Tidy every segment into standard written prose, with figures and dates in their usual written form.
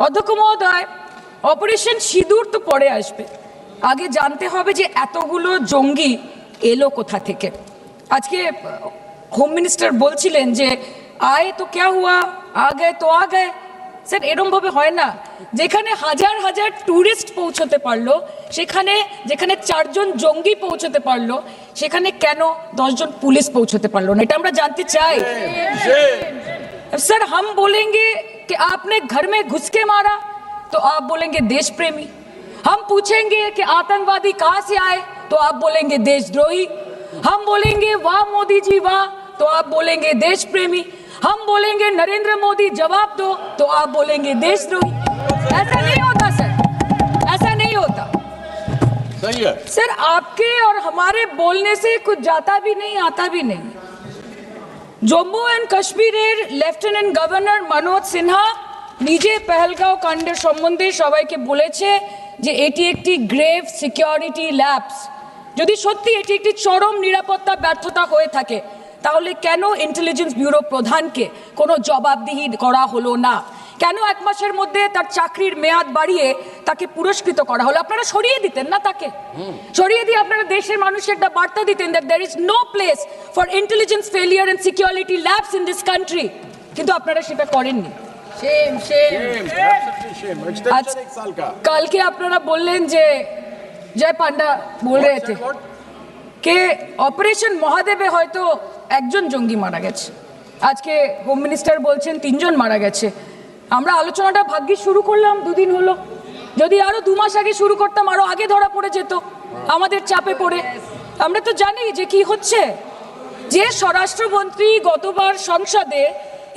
অধ্যক্ষ মহোদয়, অপারেশন সিঁদুর তো পরে আসবে, আগে জানতে হবে যে এতগুলো জঙ্গি এলো কোথা থেকে। আজকে হোম মিনিস্টার বলছিলেন যে আয়ে তো ক্যা হুয়া, আ গয়ে তো আ গয়ে। স্যার, এরম ভাবে হয় না। যেখানে হাজার হাজার টুরিস্ট পৌঁছতে পারলো, সেখানে যেখানে 4 জন জঙ্গি পৌঁছতে পারলো, সেখানে কেন 10 জন পুলিশ পৌঁছতে পারলো না? এটা আমরা জানতে চাই। सर, हम बोलेंगे कि आपने घर में घुस के मारा तो आप बोलेंगे देश प्रेमी। हम पूछेंगे कि आतंकवादी कहां से आए तो आप बोलेंगे देशद्रोही। हम बोलेंगे वाह मोदी जी वाह तो आप बोलेंगे देश प्रेमी। हम बोलेंगे नरेंद्र मोदी जवाब दो तो आप बोलेंगे देशद्रोही। ऐसा नहीं होता सर, ऐसा नहीं होता। सही है सर, आपके और हमारे बोलने से कुछ जाता भी नहीं आता भी नहीं। জম্মু অ্যান্ড কাশ্মীরের লেফটেন্যান্ট গভর্নর মনোজ সিনহা নিজে পেহেলগাঁও কাণ্ডের সম্বন্ধে সবাইকে বলেছে যে এটি একটি গ্রেভ সিকিউরিটি ল্যাপস। যদি সত্যি এটি একটি চরম নিরাপত্তা ব্যর্থতা হয়ে থাকে, তাহলে কেন ইন্টেলিজেন্স ব্যুরো প্রধানকে কোনো জবাবদিহি করা হলো না? কেন 1 মাসের মধ্যে তার চাকরির মেয়াদ বাড়িয়ে তাকে পুরস্কৃত করা হলো? আপনারা সরিয়ে দিতেন না তাকে? সরিয়ে দিয়ে আপনারা দেশের মানুষকে একটা বার্তা দিতেন that there is no place for intelligence failure and security labs in this country, কিন্তু আপনারা সেটা করেননি। কালকে আপনারা বললেন যে জয় পান্ডা বল রহে থে কে অপারেশন মহাদেবে হয়তো 1 জন জঙ্গি মারা গেছে, আজকে হোম মিনিস্টার বলছেন 3 জন মারা গেছে। আমরা আলোচনাটা ভাগ্যিস শুরু করলাম 2 দিন হলো, যদি আরো 2 মাস আগে শুরু করতাম আরো আগে ধরা পড়ে যেত আমাদের চাপে পড়ে। আমরা তো জানি যে কি হচ্ছে, যে স্বরাষ্ট্রমন্ত্রী গতবার সংসদে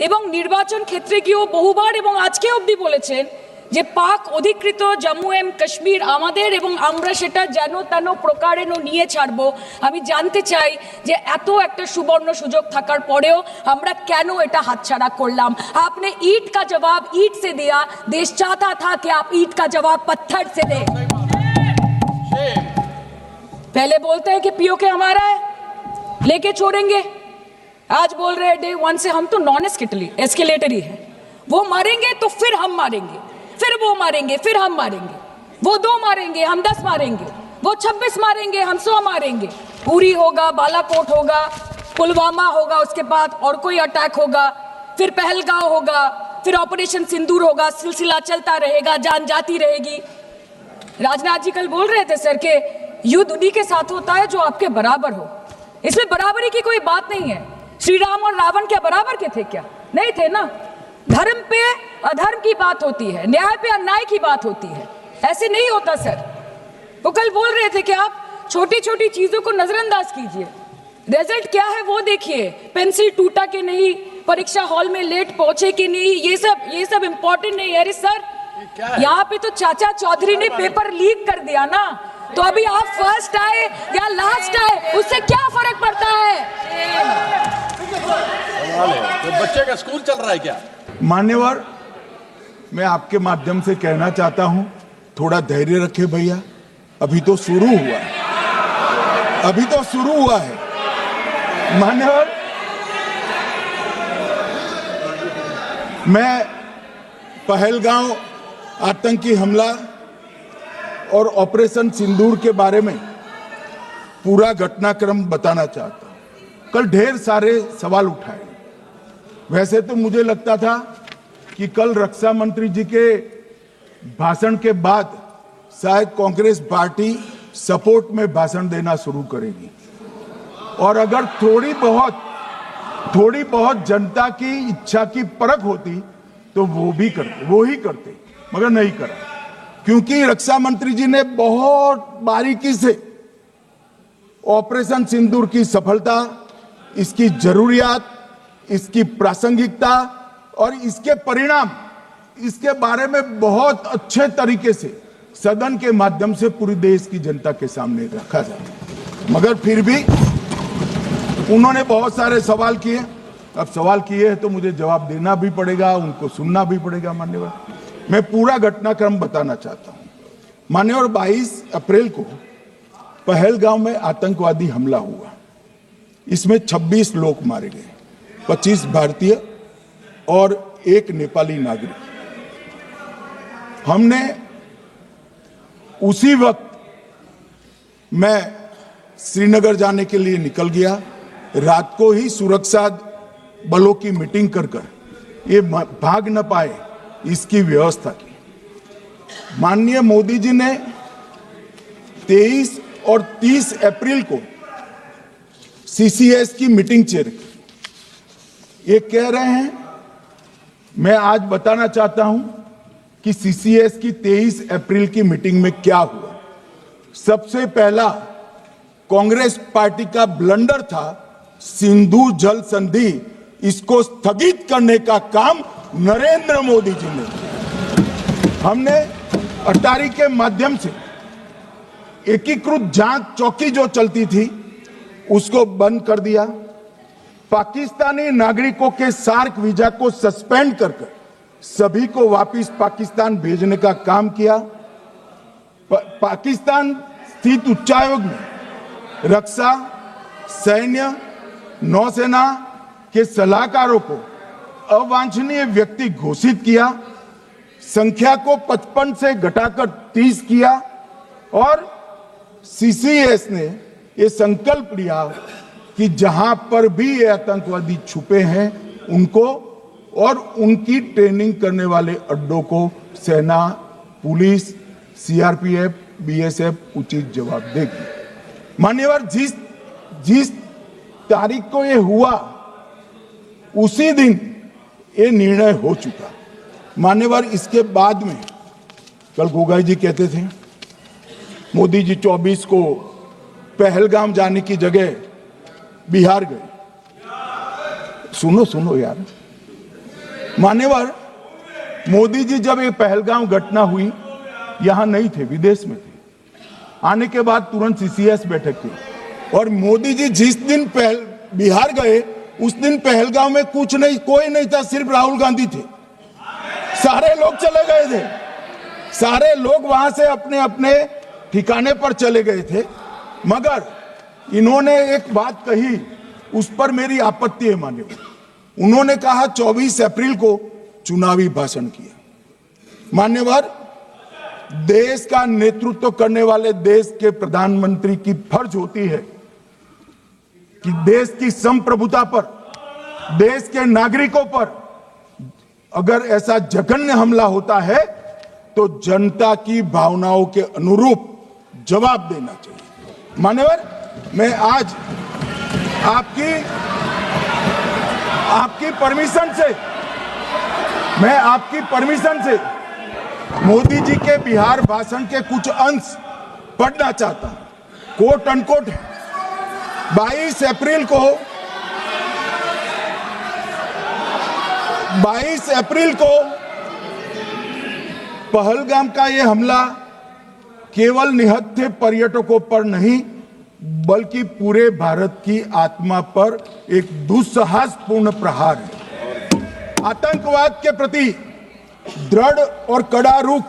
এবং নির্বাচন ক্ষেত্রে গিয়েও বহুবার এবং আজকে অবধি বলেছেন যে পাক অধিকৃত জম্মু এন্ড কাশ্মীর আমাদের এবং আমরা সেটা যেন তেন প্রকারেণ নিয়ে ছাড়বো। আমি জানতে চাই যে এত একটা সুবর্ণ সুযোগ থাকার পরেও আমরা কেন এটা হাতছাড়া করলাম? आपने ईंट का जवाब ईंट से दिया, देश चाहता था कि आप ईंट का जवाब पत्थर से दें। पहले बोलते हैं कि पीओके हमारा है, लेके छोड़ेंगे, आज बोल रहे हैं डे 1 से हम तो नॉन एस्केलेटर ही है, वो मारेंगे तो फिर हम मारेंगे, फिर वो मारेंगे, फिर हम मारेंगे, वो 2 मारेंगे हम 10 मारेंगे, वो 26 मारेंगे हम 100 मारेंगे। उरी होगा, बालाकोट होगा, पुलवामा होगा, उसके बाद और कोई अटैक होगा, फिर पहलगांव होगा, फिर ऑपरेशन सिंदूर होगा, सिलसिला चलता रहेगा, जान जाती रहेगी। राजनाथ जी कल बोल रहे थे सर के युद्ध उन्हीं के साथ होता है जो आपके बराबर हो। इसमें बराबरी की कोई बात नहीं है। श्री राम और रावण क्या बराबर के थे क्या? नहीं थे ना। धर्म पे अधर्म की बात होती है, न्याय पे अन्याय की बात होती है, ऐसे नहीं होता सर। वो कल बोल रहे थे कि आप छोटी छोटी चीजों को नजरअंदाज कीजिए, रिजल्ट क्या है वो देखिए, पेंसिल टूटा कि नहीं, परीक्षा हॉल में लेट पहुंचे कि नहीं, ये सब इम्पोर्टेंट नहीं है। अरे सर, यहाँ पे तो चाचा चौधरी ने पेपर लीक कर दिया ना, तो अभी आप फर्स्ट आए या लास्ट आए उससे क्या फर्क पड़ता है? तो बच्चे का स्कूल चल रहा है क्या? मान्यवर, मैं आपके माध्यम से कहना चाहता हूं, थोड़ा धैर्य रखे भैया, अभी तो शुरू हुआ है, अभी तो शुरू हुआ है। मान्यवर, मैं पहलगांव आतंकी हमला और ऑपरेशन सिंदूर के बारे में पूरा घटनाक्रम बताना चाहता हूं। कल ढेर सारे सवाल उठाए। वैसे तो मुझे लगता था कि कल रक्षा मंत्री जी के भाषण के बाद शायद कांग्रेस पार्टी सपोर्ट में भाषण देना शुरू करेगी, और अगर थोड़ी बहुत जनता की इच्छा की परख होती तो वो ही करते, मगर नहीं करा, क्योंकि रक्षा मंत्री जी ने बहुत बारीकी से ऑपरेशन सिंदूर की सफलता, इसकी जरूरियात, इसकी प्रासंगिकता और इसके परिणाम, इसके बारे में बहुत अच्छे तरीके से सदन के माध्यम से पूरी देश की जनता के सामने रखा जाए। मगर फिर भी उन्होंने बहुत सारे सवाल किए। अब सवाल किए हैं तो मुझे जवाब देना भी पड़ेगा, उनको सुनना भी पड़ेगा। मान्यवर, मैं पूरा घटनाक्रम बताना चाहता हूं। मान्यवर, 22 अप्रैल को पहलगांव में आतंकवादी हमला हुआ, इसमें 26 लोग मारे गए, 25 भारतीय और 1 नेपाली नागरिक। हमने उसी वक्त मैं श्रीनगर जाने के लिए निकल गया। रात को ही सुरक्षा बलों की मीटिंग कर ये भाग न पाए इसकी व्यवस्था की। माननीय मोदी जी ने 23 और 30 अप्रैल को सीसीएस की मीटिंग चेयर की। ये कह रहे हैं, मैं आज बताना चाहता हूं कि सीसीएस की 23 अप्रैल की मीटिंग में क्या हुआ। सबसे पहला कांग्रेस पार्टी का ब्लंडर था सिंधु जल संधि, इसको स्थगित करने का काम नरेंद्र मोदी जी ने किया। हमने अटारी के माध्यम से एकीकृत जांच चौकी जो चलती थी उसको बंद कर दिया। पाकिस्तानी नागरिकों के सार्क वीजा को सस्पेंड कर सभी को वापस पाकिस्तान भेजने का काम किया। पाकिस्तान स्थित उच्चायोग में रक्षा, सैन्य, नौसेना के सलाहकारों को अवांछनीय व्यक्ति घोषित किया। संख्या को 55 से घटाकर 30 किया और सीसीएस ने ये संकल्प लिया कि जहां पर भी ये आतंकवादी छुपे हैं उनको और उनकी ट्रेनिंग करने वाले अड्डों को सेना, पुलिस, सीआरपीएफ, बीएसएफ उचित जवाब देगी। मान्यवर, जिस तारीख को ये हुआ उसी दिन ये निर्णय हो चुका। मान्यवर, इसके बाद में कल गोगाई जी कहते थे मोदी जी 24 को पहलगाम जाने की जगह बिहार गए। सुनो यार, मान्यवर, मोदी जी जब ये पहलगाम घटना हुई यहां नहीं थे, विदेश में थे। आने के बाद तुरंत सीसीएस बैठक की और मोदी जी जिस दिन बिहार गए उस दिन पहलगाम में कुछ नहीं, कोई नहीं था, सिर्फ राहुल गांधी थे। सारे लोग चले गए थे, सारे लोग वहां से अपने अपने ठिकाने पर चले गए थे। मगर इन्होंने एक बात कही, उस पर मेरी आपत्ति है मान्यवर। उन्होंने कहा 24 अप्रैल को चुनावी भाषण किया। मान्यवर, देश का नेतृत्व करने वाले देश के प्रधानमंत्री की फर्ज होती है कि देश की संप्रभुता पर, देश के नागरिकों पर अगर ऐसा जघन्य हमला होता है तो जनता की भावनाओं के अनुरूप जवाब देना चाहिए। मान्यवर, मैं आज आपकी परमिशन से मोदी जी के बिहार भाषण के कुछ अंश पढ़ना चाहता हूं। कोट अनकोट है। 22 अप्रैल को पहलगाम का यह हमला केवल निहत्थे पर्यटकों पर नहीं बल्कि पूरे भारत की आत्मा पर एक दुस्साहसपूर्ण प्रहार है। आतंकवाद के प्रति दृढ़ और कड़ा रुख,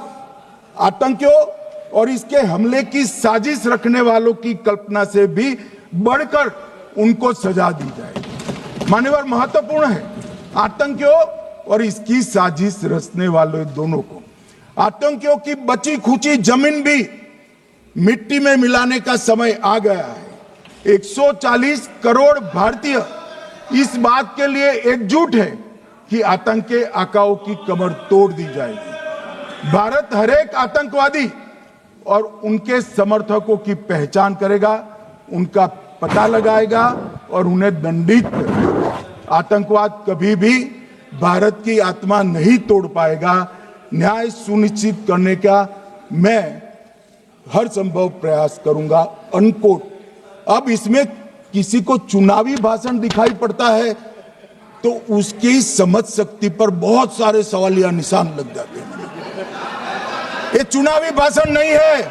आतंकियों और इसके हमले की साजिश रखने वालों की कल्पना से भी बढ़कर उनको सजा दी जाए। मान्यवर, महत्वपूर्ण है आतंकियों और इसकी साजिश रचने वाले दोनों को। आतंकियों की बची खुची जमीन भी मिट्टी में मिलाने का समय आ गया है। 140 करोड़ भारतीय इस बात के लिए एकजुट है कि आतंकी आकाओं की कमर तोड़ दी जाएगी। भारत हर एक आतंकवादी और उनके समर्थकों की पहचान करेगा, उनका पता लगाएगा और उन्हें दंडित करेगा। आतंकवाद कभी भी भारत की आत्मा नहीं तोड़ पाएगा। न्याय सुनिश्चित करने का मैं हर संभव प्रयास करूंगा। अनकोट। अब इसमें किसी को चुनावी भाषण दिखाई पड़ता है तो उसकी समझ शक्ति पर बहुत सारे सवालिया निशान लग जाते हैं। ये चुनावी भाषण नहीं है।